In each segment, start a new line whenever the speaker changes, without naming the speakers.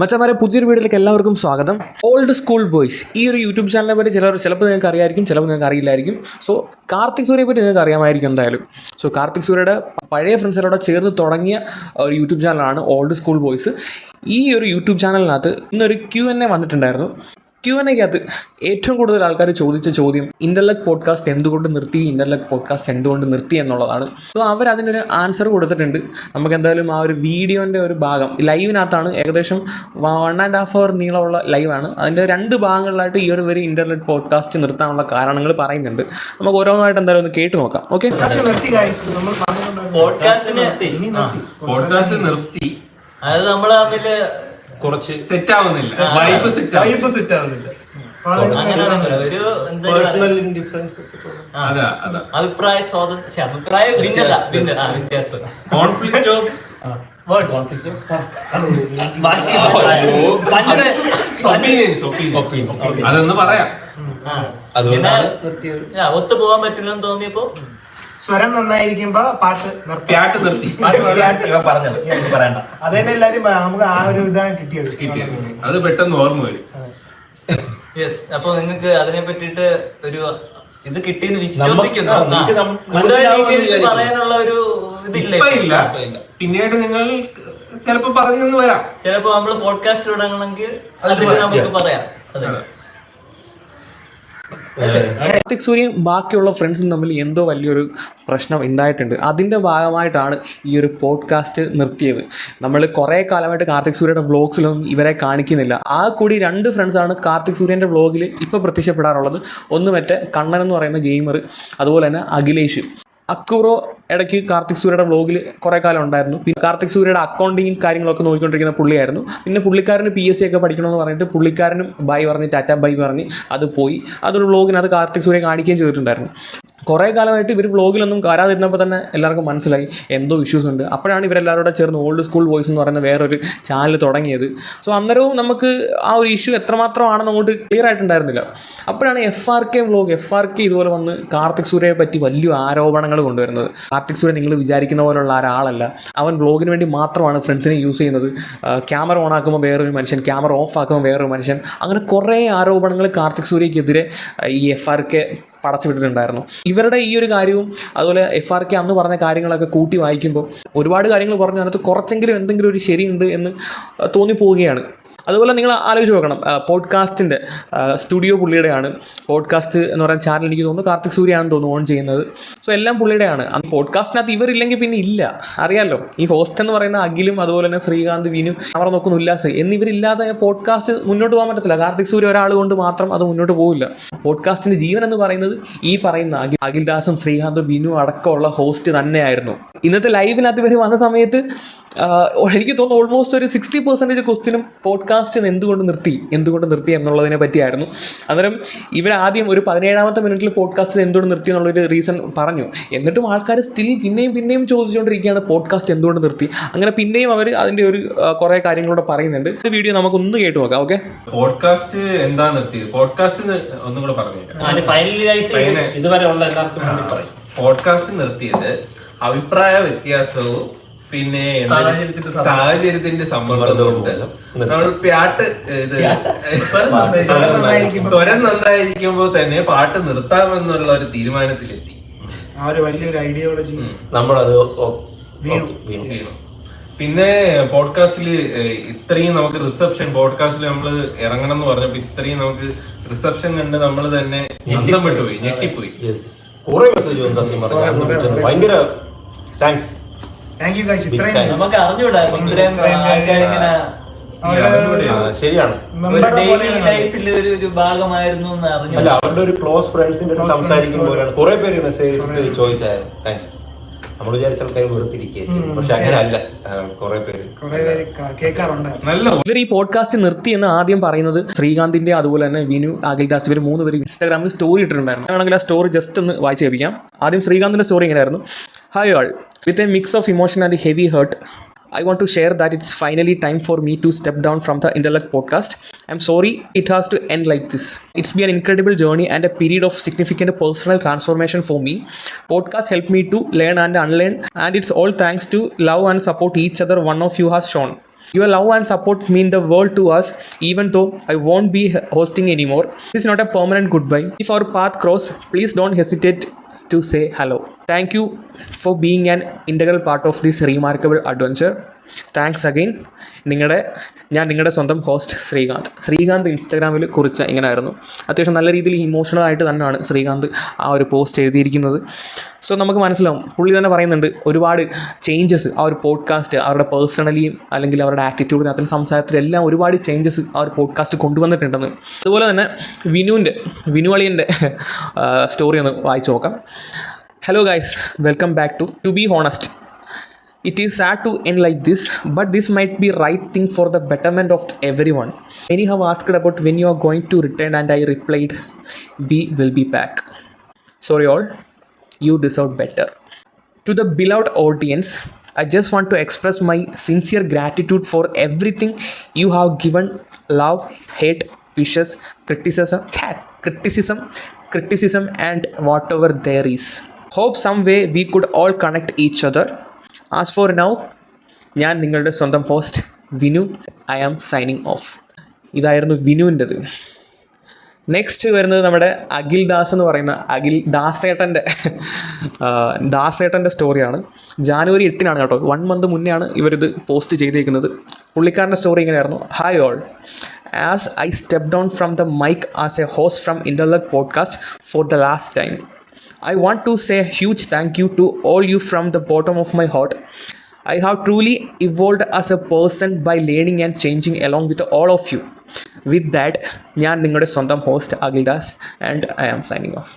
മച്ചന്മാരെ പുതിയൊരു വീഡിയോയിലേക്ക് എല്ലാവർക്കും സ്വാഗതം. ഓൾഡ് സ്കൂൾ ബോയ്സ് ഈ ഒരു യൂട്യൂബ് ചാനലിനെ പറ്റി ചിലപ്പോൾ നിങ്ങൾക്ക് അറിയായിരിക്കും, ചിലപ്പോൾ നിങ്ങൾക്ക് അറിയില്ലായിരിക്കും. സോ കാർത്തിക് സൂര്യയെ പറ്റി നിങ്ങൾക്ക് അറിയാമായിരിക്കും എന്തായാലും. സോ കാർത്തിക് സൂര്യയുടെ പഴയ ഫ്രണ്ട്സിനോട് ചേർന്ന് തുടങ്ങിയ ഒരു യൂട്യൂബ് ചാനലാണ് ഓൾഡ് സ്കൂൾ ബോയ്സ്. ഈ ഒരു യൂട്യൂബ് ചാനലിനകത്ത് ഇന്നൊരു Q&A വന്നിട്ടുണ്ടായിരുന്നു. Q&Aക്കകത്ത് ഏറ്റവും കൂടുതൽ ആൾക്കാർ ചോദിച്ച ചോദ്യം ഇന്റർലെക് പോഡ്കാസ്റ്റ് എന്തുകൊണ്ട് നിർത്തി എന്നുള്ളതാണ്. സോ അവരതിനൊരു ആൻസർ കൊടുത്തിട്ടുണ്ട്. നമുക്ക് എന്തായാലും ആ ഒരു വീഡിയോൻ്റെ ഒരു ഭാഗം ലൈവിനകത്താണ്, ഏകദേശം 1.5 hour നീളമുള്ള ലൈവാണ്. അതിൻ്റെ 2 ഭാഗങ്ങളിലായിട്ട് ഈ ഒരു ഇന്റർനെറ്റ് പോഡ്കാസ്റ്റ് നിർത്താനുള്ള കാരണങ്ങൾ പറയുന്നുണ്ട്. നമുക്ക് ഓരോന്നായിട്ട് എന്തായാലും ഒന്ന് കേട്ട് നോക്കാം. ഓക്കെ,
പോഡ്കാസ്റ്റ് നിർത്തി.
അത് നമ്മൾ തമ്മിൽ
കുറച്ച് സെറ്റ് ആവുന്നില്ല, വൈബ് സെറ്റ് ആവുന്നില്ല.
അഭിപ്രായ വ്യത്യാസം,
കോൺഫ്ലിക്റ്റ് ഓഫ് അതൊന്ന് പറയാം.
ഒത്തു പോകാൻ പറ്റില്ലെന്ന് തോന്നിയപ്പോ
സ്വരം നന്നായിരിക്കുമ്പോ പാട്ട് നിർത്തി
പറഞ്ഞത് പറയണ്ട.
അതന്നെ എല്ലാരും നമുക്ക് ആ ഒരു ഇതാണ് കിട്ടിയത്.
അത് പെട്ടെന്ന് ഓർമ്മ വരും.
യെസ്, അപ്പൊ നിങ്ങൾക്ക് അതിനെ പറ്റിയിട്ട് ഒരു ഇത് കിട്ടിയെന്ന് വിശ്വസിക്കുന്നു. പറയാനുള്ള ഒരു ഇതില്ല.
പിന്നീട് നിങ്ങൾ ചിലപ്പോ പറഞ്ഞെന്ന് വരാം.
ചിലപ്പോ നമ്മള് പോഡ്കാസ്റ്റ് തുടങ്ങണമെങ്കിൽ നമുക്ക് പറയാം.
കാർത്തിക് സൂര്യയും ബാക്കിയുള്ള ഫ്രണ്ട്സും തമ്മിൽ എന്തോ വലിയൊരു പ്രശ്നം ഉണ്ടായിട്ടുണ്ട്. അതിൻ്റെ ഭാഗമായിട്ടാണ് ഈ ഒരു പോഡ്കാസ്റ്റ് നിർത്തിയത്. നമ്മൾ കുറേ കാലമായിട്ട് കാർത്തിക് സൂര്യയുടെ വ്ളോഗ്സിലൊന്നും ഇവരെ കാണിക്കുന്നില്ല. ആ കൂടി 2 ഫ്രണ്ട്സാണ് കാർത്തിക് സൂര്യൻ്റെ വ്ളോഗിൽ ഇപ്പോൾ പ്രത്യക്ഷപ്പെടാറുള്ളത്. ഒന്ന് മറ്റേ കണ്ണൻ എന്ന് പറയുന്ന ഗെയിമർ, അതുപോലെ തന്നെ അഖിലേഷ്. അക്കൂറോ ഇടയ്ക്ക് കാർത്തിക് സൂര്യയുടെ വ്ളോഗിൽ കുറേ കാലം ഉണ്ടായിരുന്നു. പിന്നെ കാർത്തിക് സൂര്യയുടെ അക്കൗണ്ടിങ്ങും കാര്യങ്ങളൊക്കെ നോക്കിക്കൊണ്ടിരിക്കുന്ന പുള്ളിയായിരുന്നു. പിന്നെ പുള്ളിക്കാരന് PSC ഒക്കെ പഠിക്കണമെന്ന് പറഞ്ഞിട്ട് പുള്ളിക്കാരനും ബൈ പറഞ്ഞ് ടാറ്റ ബൈ പറഞ്ഞ് അത് പോയി. അതൊരു വ്ളോഗിനകത്ത് കാർത്തിക് സൂര്യ കാണിക്കുകയും ചെയ്തിട്ടുണ്ടായിരുന്നു. കുറേ കാലമായിട്ട് ഇവർ വ്ളോഗിലൊന്നും വരാതിരുന്നപ്പോൾ തന്നെ എല്ലാവർക്കും മനസ്സിലായി എന്തോ ഇഷ്യൂസ് ഉണ്ട്. അപ്പോഴാണ് ഇവരെല്ലാവരോടെ ചേർന്ന് ഓൾഡ് സ്കൂൾ ബോയ്സ് എന്ന് പറയുന്ന വേറൊരു ചാനൽ തുടങ്ങിയത്. സോ അന്നേരവും നമുക്ക് ആ ഒരു ഇഷ്യൂ എത്രമാത്രമാണെന്ന് അങ്ങോട്ട് ക്ലിയർ ആയിട്ടുണ്ടായിരുന്നില്ല. അപ്പോഴാണ് FRK വ്ളോഗ് ഇതുപോലെ വന്ന് കാർത്തിക് സൂര്യയെ പറ്റി വലിയ ആരോപണങ്ങൾ കൊണ്ടുവരുന്നത്. കാർത്തിക് സൂര്യ നിങ്ങൾ വിചാരിക്കുന്ന പോലുള്ള ഒരാളല്ല, അവൻ വ്ളോഗിന് വേണ്ടി മാത്രമാണ് ഫ്രണ്ട്സിനെ യൂസ് ചെയ്യുന്നത്. ക്യാമറ ഓൺ ആക്കുമ്പോൾ വേറൊരു മനുഷ്യൻ, ക്യാമറ ഓഫ് ആക്കുമ്പോൾ വേറൊരു മനുഷ്യൻ, അങ്ങനെ കുറേ ആരോപണങ്ങൾ കാർത്തിക് സൂര്യക്കെതിരെ ഈ FRK പടച്ചു വിട്ടിട്ടുണ്ടായിരുന്നു. ഇവരുടെ ഈ ഒരു കാര്യവും അതുപോലെ FRK അന്ന് പറഞ്ഞ കാര്യങ്ങളൊക്കെ കൂട്ടി വായിക്കുമ്പോൾ ഒരുപാട് കാര്യങ്ങൾ പറഞ്ഞു, അതിനകത്ത് കുറച്ചെങ്കിലും എന്തെങ്കിലും ഒരു ശരിയുണ്ട് എന്ന് തോന്നിപ്പോവുകയാണ്. അതുപോലെ നിങ്ങൾ ആലോചിച്ച് നോക്കണം, പോഡ്കാസ്റ്റിൻ്റെ സ്റ്റുഡിയോ പുള്ളിയുടെയാണ്. പോഡ്കാസ്റ്റ് എന്ന് പറയുന്ന ചാനൽ എനിക്ക് തോന്നുന്നു കാർത്തിക് സൂര്യയാണെന്ന് തോന്നുന്നു ഓൺ ചെയ്യുന്നത്. സോ എല്ലാം പുള്ളിയുടെയാണ്. അന്ന് പോഡ്കാസ്റ്റിനകത്ത് ഇവരില്ലെങ്കിൽ പിന്നെ ഇല്ല, അറിയാമല്ലോ. ഈ ഹോസ്റ്റ് എന്ന് പറയുന്ന അഖിലും അതുപോലെ തന്നെ ശ്രീകാന്ത്, വിനു, അവർ നോക്കുന്ന ഉല്ലാസ് എന്നിവരില്ലാതെ പോഡ്കാസ്റ്റ് മുന്നോട്ട് പോകാൻ പറ്റത്തില്ല. കാർത്തിക് സൂര്യ ഒരാൾ കൊണ്ട് മാത്രം അത് മുന്നോട്ട് പോകില്ല. പോഡ്കാസ്റ്റിൻ്റെ ജീവൻ എന്ന് പറയുന്നത് ഈ പറയുന്ന അഖിൽദാസും ശ്രീകാന്തും വിനു അടക്കമുള്ള ഹോസ്റ്റ് തന്നെയായിരുന്നു. ഇന്നത്തെ ലൈവിനകത്ത് ഇവർ വന്ന സമയത്ത് എനിക്ക് തോന്നുന്നു ഓൾമോസ്റ്റ് ഒരു 60% ക്വസ്റ്റ്യനും പോഡ്കാസ്റ്റ് എന്തുകൊണ്ട് നിർത്തി എന്നുള്ളതിനെ പറ്റിയായിരുന്നു. അന്നേരം ഇവരാദ്യം ഒരു 17ാമത്തെ മിനിറ്റിൽ പോഡ്കാസ്റ്റ് എന്തുകൊണ്ട് നിർത്തി എന്നുള്ളൊരു റീസൺ പറഞ്ഞു. എന്നിട്ടും ആൾക്കാർ സ്റ്റിൽ പിന്നെയും ചോദിച്ചുകൊണ്ടിരിക്കുകയാണ് പോഡ്കാസ്റ്റ് എന്തുകൊണ്ട് നിർത്തി. അങ്ങനെ പിന്നെയും അവർ അതിൻ്റെ ഒരു കുറേ കാര്യങ്ങളോട് പറയുന്നുണ്ട്. ഒരു വീഡിയോ നമുക്കൊന്ന് കേട്ട് നോക്കാം. ഓക്കെ,
പോഡ്കാസ്റ്റ് എന്താ നിർത്തിയത്? പോഡ്കാസ്റ്റ് ഒന്നും കൂടെ പറഞ്ഞു. പോഡ്കാസ്റ്റ് നിർത്തിയത് അഭിപ്രായ വ്യത്യാസവും പിന്നെ സാഹചര്യത്തിന്റെ സമ്മർദ്ദവും കൊണ്ട് നമ്മൾ സ്വരം നന്നായിരിക്കുമ്പോൾ തന്നെ പാട്ട് നിർത്താമെന്നുള്ള ഒരു തീരുമാനത്തിലെത്തി.
ആ ഒരു വലിയൊരു ഐഡിയോളജി
നമ്മളത് വീണു. പിന്നെ പോഡ്കാസ്റ്റില് ഇത്രയും നമുക്ക് റിസപ്ഷൻ, പോഡ്കാസ്റ്റിൽ നമ്മൾ ഇറങ്ങണം എന്ന് പറഞ്ഞപ്പോ ഇത്രയും നമുക്ക് റിസപ്ഷൻ കണ്ട് നമ്മൾ തന്നെ ഞെട്ടിപ്പോയി.
കുറെ മെസ്സേജ് വന്നു, സത്യം പറഞ്ഞാൽ ഭയങ്കര താങ്ക്സ്.
Thank you guys. ഇത്രയും
നമുക്ക് അറിഞ്ഞുകൂടായിരുന്നു ഇത്രയും ആൾക്കാരിങ്ങനെ
ശരിയാണ്,
ഡെയിലി ലൈഫിൽ ഒരു ഭാഗമായിരുന്നു എന്ന് അറിഞ്ഞു.
അല്ല, അവരുടെ ഒരു ക്ലോസ് ഫ്രണ്ട്സിന്റെ സംസാരിക്കുമ്പോഴാണ് കുറെ പേര് മെസ്സേജ് ചോദിച്ചായിരുന്നു താങ്ക്സ്. നമ്മൾ വിചാരിച്ച ആൾക്കാർ വെറുത്തിരിക്കുകയായിരിക്കും, പക്ഷെ അങ്ങനെ അല്ല, കുറെ പേര്
കേൾക്കാറുണ്ട്.
ഇവർ ഈ പോഡ്കാസ്റ്റ് നിർത്തി എന്ന് ആദ്യം പറയുന്നത് ശ്രീകാന്തിന്റെ അതുപോലെ തന്നെ വിനു, അഖിൽദാസ്, ഇവർ 3 പേര് ഇൻസ്റ്റാഗ്രാമിൽ സ്റ്റോറി ഇട്ടിട്ടുണ്ടായിരുന്നു. വേണമെങ്കിൽ ആ സ്റ്റോറി ജസ്റ്റ് ഒന്ന് വായിച്ച് കേൾപ്പിക്കാം. ആദ്യം ശ്രീകാന്തിന്റെ സ്റ്റോറി ഇങ്ങനെയായിരുന്നു: hi all, with a mix of emotion and heavy heart, I want to share that it's finally time for me to step down from the Interluck podcast. I'm sorry it has to end like this. It's been an incredible journey and a period of significant personal transformation for me. Podcast helped me to learn and unlearn, and it's all thanks to love and support each other one of you has shown. Your love and support mean the world to us, even though I won't be hosting anymore. This is not a permanent goodbye. If our path cross, please don't hesitate to say hello. Thank you for being an integral part of this remarkable adventure. Thanks again. ഞാൻ നിങ്ങളുടെ സ്വന്തം host Srikanth ഇൻസ്റ്റാഗ്രാമിൽ കുറിച്ച ഇങ്ങനെയായിരുന്നു. അത്യാവശ്യം നല്ല രീതിയിൽ ഇമോഷണലായിട്ട് തന്നെയാണ് ശ്രീകാന്ത് ആ ഒരു പോസ്റ്റ് എഴുതിയിരിക്കുന്നത്. സോ നമുക്ക് മനസ്സിലാവും, പുള്ളി തന്നെ പറയുന്നുണ്ട് ഒരുപാട് ചേഞ്ചസ് ആ ഒരു പോഡ്കാസ്റ്റ് അവരുടെ പേഴ്സണലിയും അല്ലെങ്കിൽ അവരുടെ ആറ്റിറ്റ്യൂഡിനകത്തും സംസാരത്തിലെല്ലാം ഒരുപാട് ചേഞ്ചസ് ആ ഒരു പോഡ്കാസ്റ്റ് കൊണ്ടുവന്നിട്ടുണ്ടെന്ന്. അതുപോലെ തന്നെ വിനു അളിയൻ്റെ സ്റ്റോറി ഒന്ന് വായിച്ചു നോക്കാം. Hello guys, welcome back to be honest. It is sad to end like this, but this might be right thing for the betterment of everyone. Many have asked about when you are going to return, and I replied, we will be back. Sorry all, you deserve better. To the beloved audience, I just want to express my sincere gratitude for everything you have given: love, hate, wishes, criticism and whatever there is. Hope some way we could all connect each other. As for now, ഞാൻ നിങ്ങളുടെ സ്വന്തം host Vinu. I am signing off. ഇതായിരുന്നു വിനുവിൻ്റെത്. Next വരുന്നത് നമ്മുടെ അഖിൽ ദാസ് എന്ന് പറയുന്ന ദാസേട്ടൻ്റെ സ്റ്റോറിയാണ്. ജാനുവരി 8 കേട്ടോ, 1 month മുന്നെയാണ് ഇവരിത് പോസ്റ്റ് ചെയ്തേക്കുന്നത്. പുള്ളിക്കാരൻ്റെ സ്റ്റോറി ഇങ്ങനെയായിരുന്നു. Hi all, as I step down from the mic as a host from Interluck Podcast for the last time, I want to say a huge thank you to all you from the bottom of my heart. I have truly evolved as a person by learning and changing along with all of you. With that, ഞാൻ നിങ്ങളുടെ സ്വന്തം host Akhil Das and I am signing off.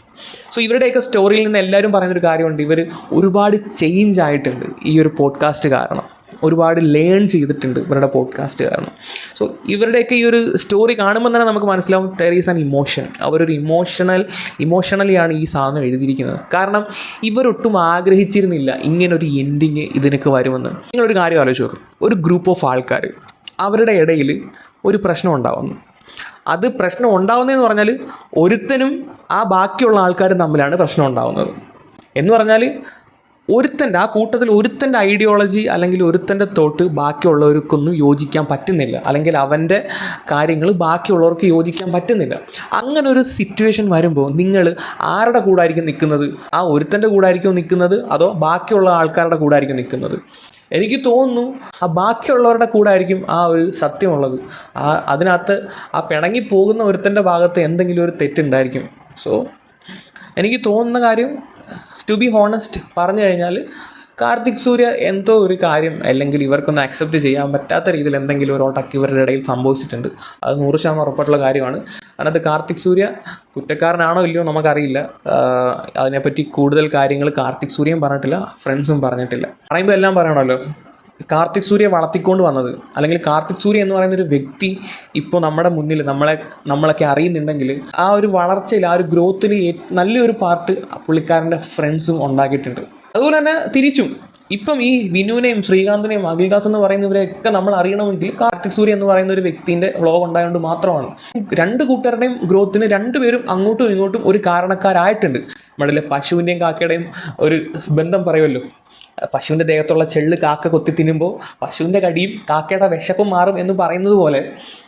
So ഇവരുടെയൊക്കെ സ്റ്റോറിയിൽ നിന്ന് എല്ലാവരും പറയുന്നൊരു കാര്യമുണ്ട്, ഇവർ ഒരുപാട് ചേഞ്ച് ആയിട്ടുണ്ട് ഈ ഒരു പോഡ്കാസ്റ്റ് കാരണം. ഒരുപാട് ലേൺ ചെയ്തിട്ടുണ്ട് ഇവരുടെ പോഡ്കാസ്റ്റ് കാരണം. സോ ഇവരുടെയൊക്കെ ഈ ഒരു സ്റ്റോറി കാണുമ്പോൾ തന്നെ നമുക്ക് മനസ്സിലാവും ദെയർ ഈസ് ആൻ ഇമോഷൻ. അവരൊരു ഇമോഷണലിയാണ് ഈ സാധനം എഴുതിയിരിക്കുന്നത്. കാരണം ഇവരൊട്ടും ആഗ്രഹിച്ചിരുന്നില്ല ഇങ്ങനൊരു എൻഡിങ് ഇതിനൊക്കെ വരുമെന്ന്. നിങ്ങളൊരു കാര്യം ആലോചിച്ച് നോക്കും, ഒരു ഗ്രൂപ്പ് ഓഫ് ആൾക്കാർ അവരുടെ ഇടയിൽ ഒരു പ്രശ്നം ഉണ്ടാകുന്നു. അത് പ്രശ്നം ഉണ്ടാകുന്നതെന്ന് പറഞ്ഞാൽ ഒരുത്തനും ആ ബാക്കിയുള്ള ആൾക്കാരും തമ്മിലാണ് പ്രശ്നം ഉണ്ടാകുന്നത്. എന്ന് പറഞ്ഞാൽ ആ കൂട്ടത്തിൽ ഒരുത്തൻ്റെ ഐഡിയോളജി അല്ലെങ്കിൽ ഒരുത്തൻ്റെ തോട്ട് ബാക്കിയുള്ളവർക്കൊന്നും യോജിക്കാൻ പറ്റുന്നില്ല, അല്ലെങ്കിൽ അവൻ്റെ കാര്യങ്ങൾ ബാക്കിയുള്ളവർക്ക് യോജിക്കാൻ പറ്റുന്നില്ല. അങ്ങനെ ഒരു സിറ്റുവേഷൻ വരുമ്പോൾ നിങ്ങൾ ആരുടെ കൂടായിരിക്കും നിൽക്കുന്നത്? ആ ഒരുത്തൻ്റെ കൂടായിരിക്കും നിൽക്കുന്നത്, അതോ ബാക്കിയുള്ള ആൾക്കാരുടെ കൂടായിരിക്കും നിൽക്കുന്നത്? എനിക്ക് തോന്നുന്നു ആ ബാക്കിയുള്ളവരുടെ കൂടായിരിക്കും ആ ഒരു സത്യമുള്ളത്. അതിനകത്ത് ആ പിണങ്ങി പോകുന്ന ഒരുത്തൻ്റെ ഭാഗത്ത് എന്തെങ്കിലും ഒരു തെറ്റുണ്ടായിരിക്കും. സോ എനിക്ക് തോന്നുന്ന കാര്യം, ടു ബി ഹോണസ്റ്റ് പറഞ്ഞു കഴിഞ്ഞാൽ, കാർത്തിക് സൂര്യ എന്തോ ഒരു കാര്യം അല്ലെങ്കിൽ ഇവർക്കൊന്നും അക്സെപ്റ്റ് ചെയ്യാൻ പറ്റാത്ത രീതിയിൽ എന്തെങ്കിലും ഒരു ഒട്ടക്ക് ഇവരുടെ ഇടയിൽ സംഭവിച്ചിട്ടുണ്ട്. അത് 100% ഉറപ്പായിട്ടുള്ള കാര്യമാണ്. അതിനകത്ത് കാർത്തിക് സൂര്യ കുറ്റക്കാരനാണോ ഇല്ലയോ നമുക്കറിയില്ല. അതിനെപ്പറ്റി കൂടുതൽ കാര്യങ്ങൾ കാർത്തിക് സൂര്യയും പറഞ്ഞിട്ടില്ല, ഫ്രണ്ട്സും പറഞ്ഞിട്ടില്ല. പറയുമ്പോൾ എല്ലാം പറയണമല്ലോ. കാർത്തിക് സൂര്യ വളർത്തിക്കൊണ്ട് വന്നത്, അല്ലെങ്കിൽ കാർത്തിക് സൂര്യ എന്ന് പറയുന്നൊരു വ്യക്തി ഇപ്പോൾ നമ്മുടെ മുന്നിൽ നമ്മളൊക്കെ അറിയുന്നുണ്ടെങ്കിൽ ആ ഒരു വളർച്ചയിൽ, ആ ഒരു ഗ്രോത്തിൽ നല്ലൊരു പാർട്ട് പുള്ളിക്കാരൻ്റെ ഫ്രണ്ട്സും ഉണ്ടാക്കിയിട്ടുണ്ട്. അതുപോലെ തന്നെ തിരിച്ചും ഇപ്പം ഈ വിനുവിനെയും ശ്രീകാന്തിനെയും അഖിൽദാസ് എന്ന് പറയുന്നവരെയൊക്കെ നമ്മൾ അറിയണമെങ്കിൽ കാർത്തിക് സൂര്യ എന്ന് പറയുന്ന ഒരു വ്യക്തിൻ്റെ വ്ളോഗ് ഉണ്ടായതുകൊണ്ട് മാത്രമാണ്. രണ്ട് കൂട്ടരുടെയും ഗ്രോത്തിന് രണ്ടുപേരും അങ്ങോട്ടും ഇങ്ങോട്ടും ഒരു കാരണക്കാരായിട്ടുണ്ട്. നമ്മുടെ പശുവിൻ്റെയും കാക്കയുടെയും ഒരു ബന്ധം പറയുമല്ലോ. പശുവിൻ്റെ ദേഹത്തുള്ള ചെള്ള് കാക്ക കൊത്തി തിന്നുമ്പോൾ പശുവിൻ്റെ കടിയും കാക്കയുടെ വിശപ്പും മാറും എന്ന് പറയുന്നത് പോലെ.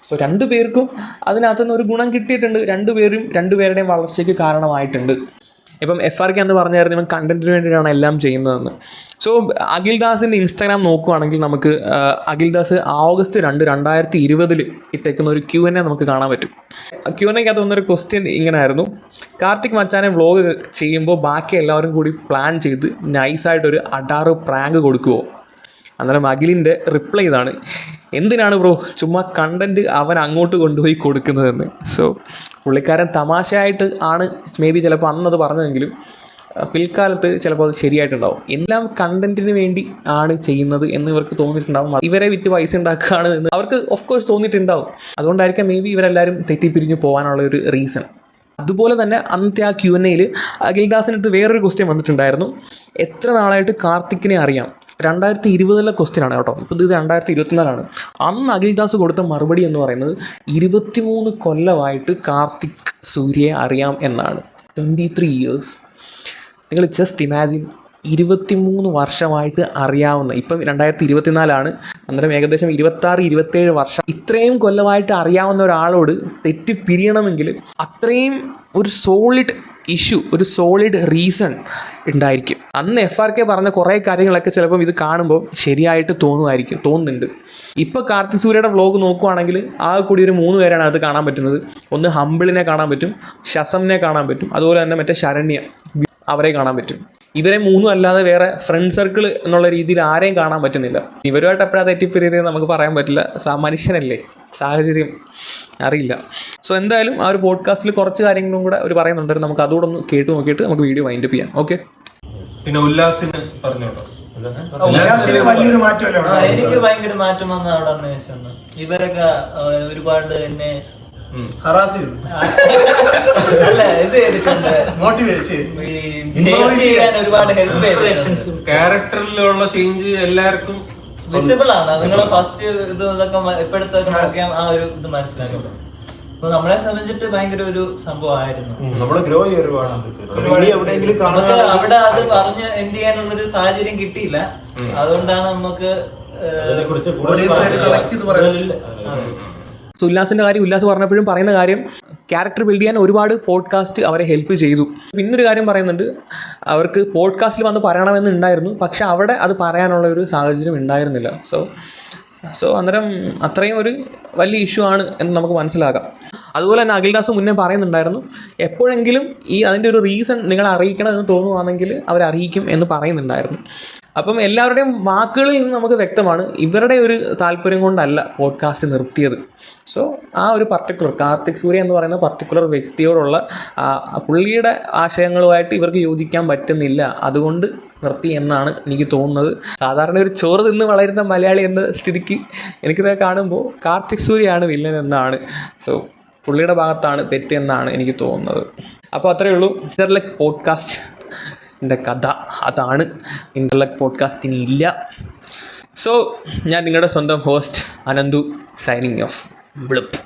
സോ രണ്ടുപേർക്കും അതിനകത്തുനിന്ന് ഒരു ഗുണം കിട്ടിയിട്ടുണ്ട്. രണ്ടുപേരുടെയും വളർച്ചയ്ക്ക് കാരണമായിട്ടുണ്ട്. ഇപ്പം FRK എന്ന് പറഞ്ഞായിരുന്നു ഇവൻ കണ്ടന്റിന് വേണ്ടിയിട്ടാണ് എല്ലാം ചെയ്യുന്നതെന്ന്. സോ അഖിൽദാസിൻ്റെ ഇൻസ്റ്റാഗ്രാം നോക്കുകയാണെങ്കിൽ നമുക്ക് അഖിൽദാസ് August 2, 2020 ഇട്ടേക്കുന്ന ഒരു Q&A നമുക്ക് കാണാൻ പറ്റും. Q&Aക്കകത്ത് വന്നൊരു ക്വസ്റ്റ്യൻ ഇങ്ങനെയായിരുന്നു: കാർത്തിക് മച്ചാനെ വ്ളോഗ് ചെയ്യുമ്പോൾ ബാക്കി എല്ലാവരും കൂടി പ്ലാൻ ചെയ്ത് നൈസായിട്ടൊരു അടാറ് പ്രാങ്ക് കൊടുക്കുമോ? അന്നേരം അഖിലിൻ്റെ റിപ്ലൈ ഇതാണ്: എന്തിനാണ് ബ്രോ ചുമ്മാ കണ്ടൻറ്റ് അവൻ അങ്ങോട്ട് കൊണ്ടുപോയി കൊടുക്കുന്നതെന്ന്. സോ പുള്ളിക്കാരൻ തമാശയായിട്ട് ആണ് മേ ബി ചിലപ്പോൾ അന്നത് പറഞ്ഞതെങ്കിലും പിൽക്കാലത്ത് ചിലപ്പോൾ അത് ശരിയായിട്ടുണ്ടാവും. എല്ലാം കണ്ടൻറ്റിന് വേണ്ടി ആണ് ചെയ്യുന്നത് എന്ന് ഇവർക്ക് തോന്നിയിട്ടുണ്ടാവും. ഇവരെ വിറ്റ് പൈസ ഉണ്ടാക്കുകയാണ് എന്ന് അവർക്ക് ഓഫ് കോഴ്സ് തോന്നിയിട്ടുണ്ടാവും. അതുകൊണ്ടായിരിക്കാം മേ ബി ഇവരെല്ലാവരും തെറ്റിപ്പിരിഞ്ഞ് പോകാനുള്ള ഒരു റീസൺ. അതുപോലെ തന്നെ അന്നത്തെ ആ Q&Aയിൽ അഖിൽദാസിനടുത്ത് വേറൊരു ക്വസ്റ്റ്യൻ വന്നിട്ടുണ്ടായിരുന്നു: എത്ര നാളായിട്ട് കാർത്തിക്കിനെ അറിയാം? 2020 ക്വസ്റ്റ്യനാണ് കേട്ടോ. ഇപ്പോൾ ഇത് 2024. അന്ന് അഖിൽദാസ് കൊടുത്ത മറുപടി എന്ന് പറയുന്നത് 23 കൊല്ലമായിട്ട് കാർത്തിക് സൂര്യയെ അറിയാം എന്നാണ്. 23 years. നിങ്ങൾ ജസ്റ്റ് ഇമാജിൻ, 23 വർഷമായിട്ട് അറിയാവുന്ന, ഇപ്പം 2024 അന്നേരം ഏകദേശം 26-27 വർഷം, ഇത്രയും കൊല്ലമായിട്ട് അറിയാവുന്ന ഒരാളോട് തെറ്റി പിരിയണമെങ്കിൽ അത്രയും ഒരു സോളിഡ് ഇഷ്യൂ, ഒരു സോളിഡ് റീസൺ ഉണ്ടായിരിക്കും. അന്ന് FRK പറഞ്ഞ കുറേ കാര്യങ്ങളൊക്കെ ചിലപ്പം ഇത് കാണുമ്പോൾ ശരിയായിട്ട് തോന്നുന്നുണ്ട്. ഇപ്പോൾ കാർത്തിക് സൂര്യയുടെ വ്ളോഗ് നോക്കുവാണെങ്കിൽ ആകെ കൂടി ഒരു 3 പേരാണ് അത് കാണാൻ പറ്റുന്നത്. ഒന്ന് ഹംബിളിനെ കാണാൻ പറ്റും, ഷസമിനെ കാണാൻ പറ്റും, അതുപോലെ തന്നെ മറ്റേ ശരണ്യ, അവരെ കാണാൻ പറ്റും. ഇവരെ 3 അല്ലാതെ വേറെ ഫ്രണ്ട് സർക്കിൾ എന്നുള്ള രീതിയിൽ ആരെയും കാണാൻ പറ്റുന്നില്ല. ഇവരുമായിട്ട് എപ്പോഴാണ് തെറ്റിപ്പിരിയത് നമുക്ക് പറയാൻ പറ്റില്ല. മനുഷ്യനല്ലേ, സാഹചര്യം അറിയില്ല. സോ എന്തായാലും ആ ഒരു പോഡ്കാസ്റ്റിൽ കുറച്ച് കാര്യങ്ങളും കൂടെ അവർ പറയുന്നുണ്ട്. നമുക്ക് അതുകൂടെ ഒന്ന് കേട്ട് നോക്കിയിട്ട് നമുക്ക് വീഡിയോ വൈൻഡപ്പ് ചെയ്യാം. ഓക്കെ.
പിന്നെ ഉല്ലാസിന് പറഞ്ഞോട്ടോ.
വലിയൊരു മാറ്റമല്ലോ.
എനിക്ക് ഭയങ്കര മാറ്റം വന്ന അവിടെ അന്വേഷിച്ചു. ഇവരൊക്കെ ഒരുപാട് എന്നെ അല്ല ഇത് ചെയ്യാൻ ഒരുപാട് ഹെൽപ്പ് ചെയ്തു.
ക്യാരക്ടറിലുള്ള ചേഞ്ച് എല്ലാവർക്കും
വിസിബിൾ ആണ്. നിങ്ങളെ ഫസ്റ്റ് ഇത് ഇതൊക്കെ ഇപ്പോഴത്തെ നോക്കിയാൽ ആ ഒരു ഇത് മനസ്സിലാക്കും. അപ്പൊ നമ്മളെ സംബന്ധിച്ചിട്ട് ഭയങ്കര ഒരു സംഭവമായിരുന്നു.
നമ്മള് ഗ്രോ എവിടെയെങ്കിലും
നമുക്ക് അവിടെ അത് പറഞ്ഞ് എൻഡ് ചെയ്യാനുള്ള ഒരു സാഹചര്യം കിട്ടിയില്ല. അതുകൊണ്ടാണ് നമുക്ക്
സോ ഉല്ലാസിൻ്റെ കാര്യം ഉല്ലാസ് പറഞ്ഞപ്പോഴും പറയുന്ന കാര്യം, ക്യാരക്ടർ ബിൽഡ് ചെയ്യാൻ ഒരുപാട് പോഡ്കാസ്റ്റ് അവരെ ഹെൽപ്പ് ചെയ്തു. പിന്നൊരു കാര്യം പറയുന്നുണ്ട്, അവർക്ക് പോഡ്കാസ്റ്റിൽ വന്ന് പറയണമെന്ന് ഉണ്ടായിരുന്നു, പക്ഷെ അവിടെ അത് പറയാനുള്ള ഒരു സാഹചര്യം ഉണ്ടായിരുന്നില്ല. സോ അന്നേരം അത്രയും ഒരു വലിയ ഇഷ്യൂ ആണ് എന്ന് നമുക്ക് മനസ്സിലാക്കാം. അതുപോലെ തന്നെ അഖിൽദാസ് മുന്നേ പറയുന്നുണ്ടായിരുന്നു, എപ്പോഴെങ്കിലും അതിൻ്റെ ഒരു റീസൺ നിങ്ങളെ അറിയിക്കണം എന്ന് തോന്നുവാണെങ്കിൽ അവരറിയിക്കും എന്ന് പറയുന്നുണ്ടായിരുന്നു. അപ്പം എല്ലാവരുടെയും വാക്കുകളിൽ നിന്ന് നമുക്ക് വ്യക്തമാണ് ഇവരുടെ ഒരു താല്പര്യം കൊണ്ടല്ല പോഡ്കാസ്റ്റ് നിർത്തിയത്. സോ ആ ഒരു പർട്ടിക്കുലർ കാർത്തിക് സൂര്യ എന്ന് പറയുന്ന പർട്ടിക്കുലർ വ്യക്തിയോടുള്ള പുള്ളിയുടെ ആശയങ്ങളുമായിട്ട് ഇവർക്ക് യോജിക്കാൻ പറ്റുന്നില്ല, അതുകൊണ്ട് നിർത്തി എന്നാണ് എനിക്ക് തോന്നുന്നത്. സാധാരണ ഒരു ചോറ് തിന്ന് വളരുന്ന മലയാളി എന്ന സ്ഥിതിക്ക് എനിക്കിത് കാണുമ്പോൾ കാർത്തിക് സൂര്യയാണ് വില്ലൻ എന്നാണ്. സോ പുള്ളിയുടെ ഭാഗത്താണ് തെറ്റെന്നാണ് എനിക്ക് തോന്നുന്നത്. അപ്പോൾ അത്രയേ ഉള്ളൂ. ഇന്റർലെക് പോഡ്കാസ്റ്റിൻ്റെ കഥ അതാണ്. ഇന്റർലെക് പോഡ്കാസ്റ്റ് ഇനി ഇല്ല. സോ ഞാൻ നിങ്ങളുടെ സ്വന്തം host Ananthu, signing off. Blip.